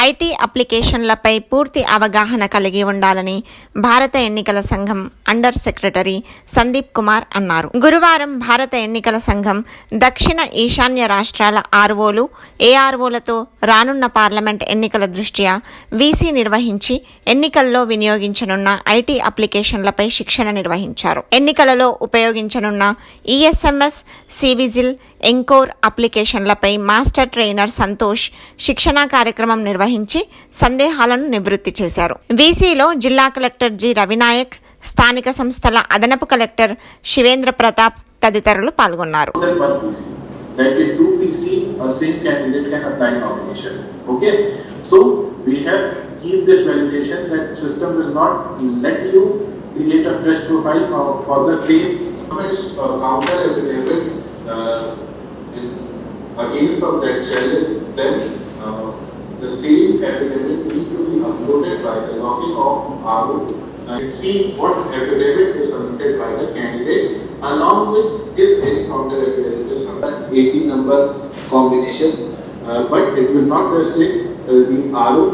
IT అప్లికేషన్లపై పూర్తి అవగాహన కలిగి ఉండాలని భారత ఎన్నికల సంఘం అండర్ సెక్రటరీ సందీప్ కుమార్ అన్నారు. గురువారం భారత ఎన్నికల సంఘం దక్షిణ ఈశాన్య రాష్ట్రాల ఆర్ఓలు, ఏఆర్ఓలతో రానున్న పార్లమెంట్ ఎన్నికల దృష్ట్యా వీసీ నిర్వహించి ఎన్నికల్లో వినియోగించనున్న ఐటీ అప్లికేషన్లపై శిక్షణ నిర్వహించారు. ఎన్నికలలో ఉపయోగించనున్న ESMS, cVIGIL, ఎంకోర్ అప్లికేషన్లపై master trainer Santosh శిక్షణా కార్యక్రమం నిర్వహించి సందేహాలను నివృత్తి చేశారు. వీసీలో జిల్లా కలెక్టర్ జి రవినాయక్, స్థానిక సంస్థల అదనపు కలెక్టర్ శివేంద్ర ప్రతాప్ తదితరులు పాల్గొన్నారు. Like in 2PC, a same candidate can apply nomination. Okay, so we have keep this validation that system will not let you create a fresh profile for the same counter available against of that challenge. Then the same affidavit need to be uploaded by the logging of RO and see what affidavit is submitted by the candidate along with his any counter affidavit is submitted AC number combination, but it will not restrict the RO